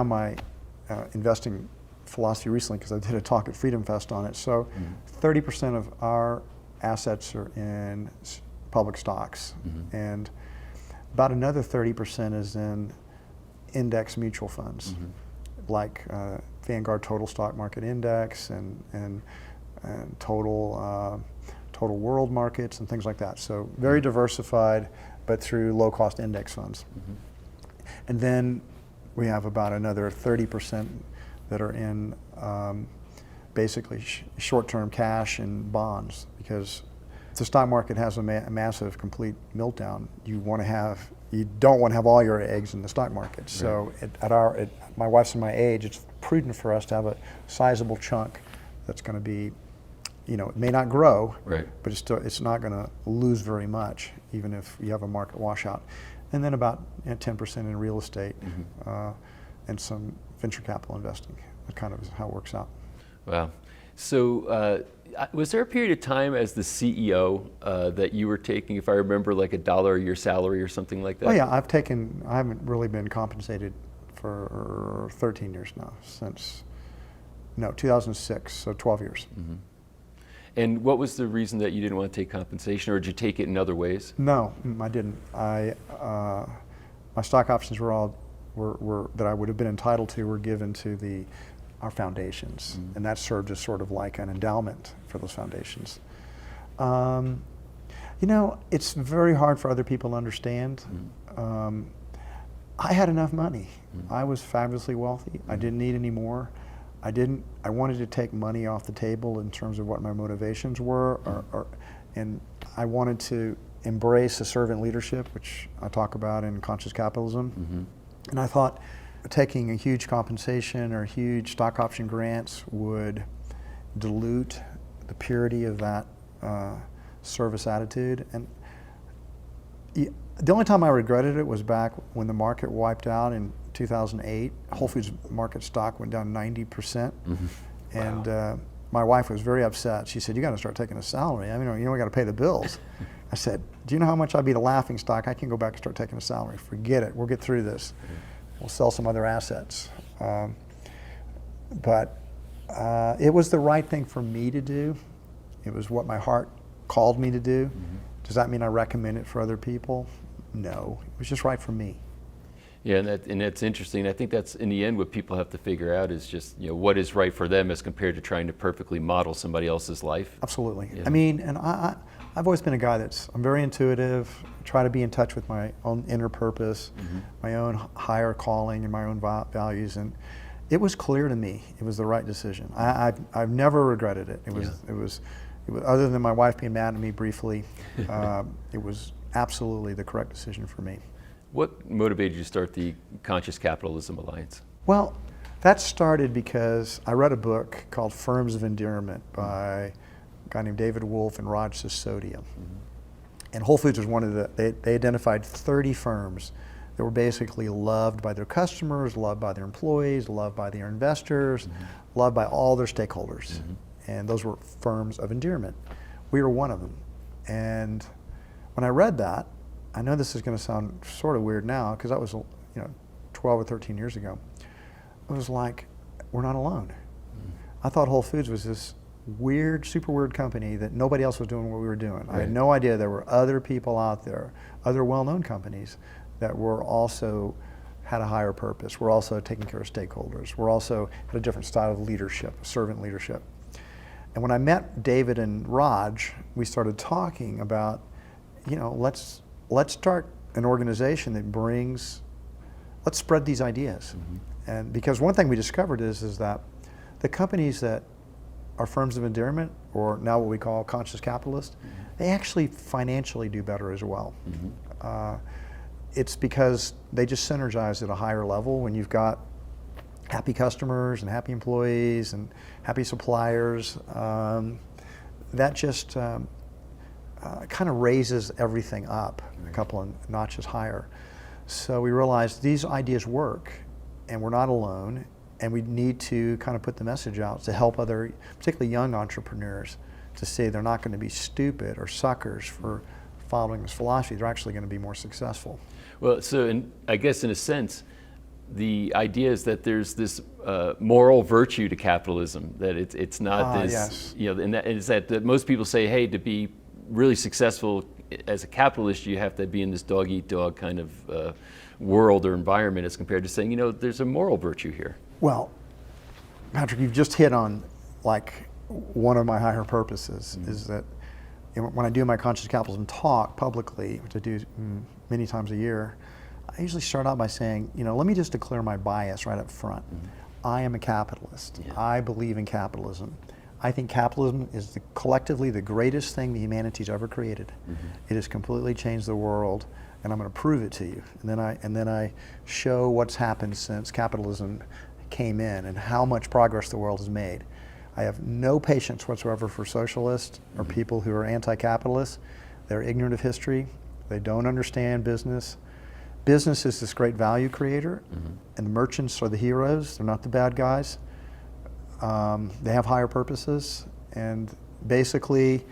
down my investing philosophy recently because I did a talk at Freedom Fest on it. So 30% of our assets are in public stocks, and about another 30% is in index mutual funds, like Vanguard Total Stock Market Index and Total World Markets and things like that. So very diversified, but through low-cost index funds. And then we have about another 30% that are in basically short-term cash and bonds, because if the stock market has a massive complete meltdown, you don't want to have all your eggs in the stock market. So at my wife's and my age, it's prudent for us to have a sizable chunk that's going to be, it may not grow, but it's not going to lose very much, even if you have a market washout. And then about 10% in real estate and some venture capital investing. That kind of is how it works out. Wow. So was there a period of time as the CEO that you were taking, if I remember, like $1 a year salary or something like that? Oh yeah, I haven't really been compensated for 13 years now, since 2006, so 12 years. And what was the reason that you didn't want to take compensation, or did you take it in other ways? No, I didn't. My stock options were that I would have been entitled to were given to our foundations, and that served as sort of like an endowment for those foundations. It's very hard for other people to understand. I had enough money. I was fabulously wealthy. I didn't need any more. I wanted to take money off the table in terms of what my motivations were, and I wanted to embrace a servant leadership, which I talk about in Conscious Capitalism. And I thought taking a huge compensation or huge stock option grants would dilute the purity of that service attitude. And the only time I regretted it was back when the market wiped out in 2008. Whole Foods market stock went down 90%. And my wife was very upset. She said, "You got to start taking a salary. I mean, we got to pay the bills." I said, "Do you know how much I'd be the laughing stock? I can go back and start taking a salary. Forget it. We'll get through this. We'll sell some other assets." But it was the right thing for me to do. It was what my heart called me to do. Does that mean I recommend it for other people? No. It was just right for me. Yeah, and that's interesting. I think that's, in the end, what people have to figure out is just, what is right for them as compared to trying to perfectly model somebody else's life. Absolutely. I mean, and I've always been a guy I'm very intuitive, try to be in touch with my own inner purpose, my own higher calling and my own values, and it was clear to me it was the right decision. I've never regretted it. It was other than my wife being mad at me briefly, it was absolutely the correct decision for me. What motivated you to start the Conscious Capitalism Alliance? Well, that started because I read a book called Firms of Endearment by a guy named David Wolf and Raj Sisodia. And Whole Foods was one of they identified 30 firms that were basically loved by their customers, loved by their employees, loved by their investors, loved by all their stakeholders. And those were firms of endearment. We were one of them. And when I read that, I know this is going to sound sort of weird now, because that was 12 or 13 years ago. It was like, we're not alone. I thought Whole Foods was this weird, super weird company that nobody else was doing what we were doing. I had no idea there were other people out there, other well-known companies that were also had a higher purpose. We're also taking care of stakeholders. We're also had a different style of leadership, servant leadership. And when I met David and Raj, we started talking about, let's start an organization that let's spread these ideas. And because one thing we discovered is that the companies that are firms of endearment, or now what we call conscious capitalists, they actually financially do better as well. It's because they just synergize at a higher level when you've got happy customers and happy employees and happy suppliers. That just kind of raises everything up a couple of notches higher. So we realized these ideas work, and we're not alone, and we need to kind of put the message out to help other, particularly young entrepreneurs, to say they're not going to be stupid or suckers for following this philosophy. They're actually going to be more successful. Well, so I guess in a sense, the idea is that there's this moral virtue to capitalism, that it's not this, yes. and that is that most people say, hey, to be really successful as a capitalist, you have to be in this dog eat dog kind of world or environment, as compared to saying, there's a moral virtue here. Well, Patrick, you've just hit on like one of my higher purposes, is that when I do my conscious capitalism talk publicly, which I do many times a year, I usually start out by saying, let me just declare my bias right up front. I am a capitalist. Yeah. I believe in capitalism. I think capitalism is collectively the greatest thing that humanity's ever created. It has completely changed the world, and I'm going to prove it to you. And then I show what's happened since capitalism came in and how much progress the world has made. I have no patience whatsoever for socialists or people who are anti-capitalist. They're ignorant of history. They don't understand business. Business is this great value creator, and the merchants are the heroes. They're not the bad guys. They have higher purposes, and basically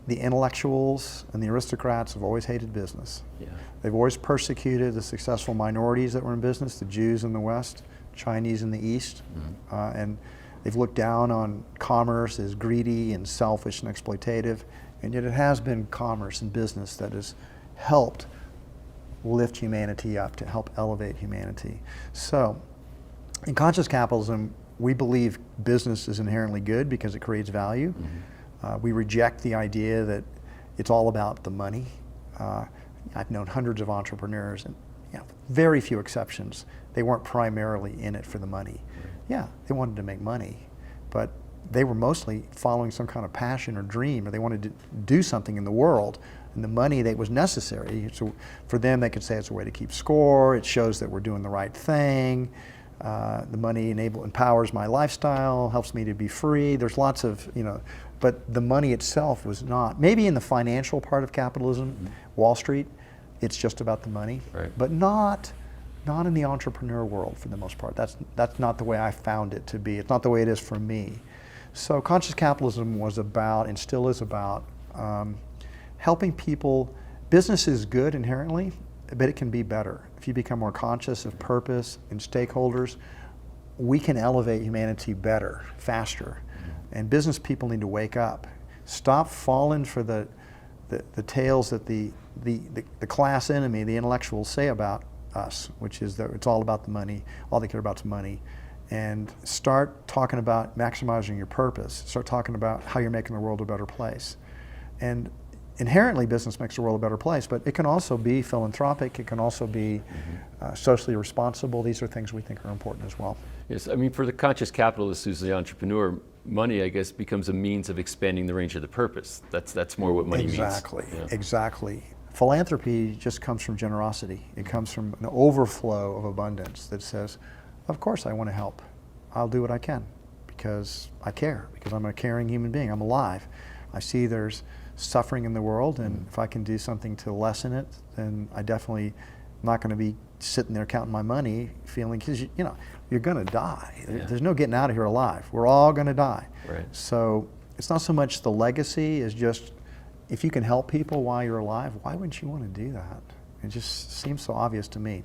the intellectuals and the aristocrats have always hated business. Yeah. They've always persecuted the successful minorities that were in business, the Jews in the West, Chinese in the East, and they've looked down on commerce as greedy and selfish and exploitative, and yet it has been commerce and business that has helped lift humanity up, to help elevate humanity. So, in conscious capitalism, we believe business is inherently good because it creates value. We reject the idea that it's all about the money. I've known hundreds of entrepreneurs, and very few exceptions. They weren't primarily in it for the money. Yeah, they wanted to make money, but they were mostly following some kind of passion or dream, or they wanted to do something in the world, and the money that was necessary. So for them, they could say it's a way to keep score. It shows that we're doing the right thing. The money empowers my lifestyle, helps me to be free. There's lots of, but the money itself was not. Maybe in the financial part of capitalism, Wall Street, it's just about the money, but not in the entrepreneur world for the most part. That's not the way I found it to be. It's not the way it is for me. So conscious capitalism was about, and still is about, helping people. Business is good inherently, but it can be better. If you become more conscious of purpose and stakeholders, we can elevate humanity better, faster. And business people need to wake up. Stop falling for the tales that the class enemy, the intellectuals, say about us, which is that it's all about the money, all they care about is money. And start talking about maximizing your purpose. Start talking about how you're making the world a better place. And inherently, business makes the world a better place, but it can also be philanthropic. It can also be socially responsible. These are things we think are important as well. Yes, I mean, for the conscious capitalist who's the entrepreneur, money, I guess, becomes a means of expanding the range of the purpose. That's more what money means. Exactly. Philanthropy just comes from generosity. It comes from an overflow of abundance that says, of course I want to help. I'll do what I can because I care, because I'm a caring human being. I'm alive. I see there's suffering in the world, and if I can do something to lessen it, then I definitely am not going to be sitting there counting my money feeling, because you're going to die. There's no getting out of here alive. We're all going to die. So it's not so much the legacy as just, if you can help people while you're alive, why wouldn't you want to do that? It just seems so obvious to me.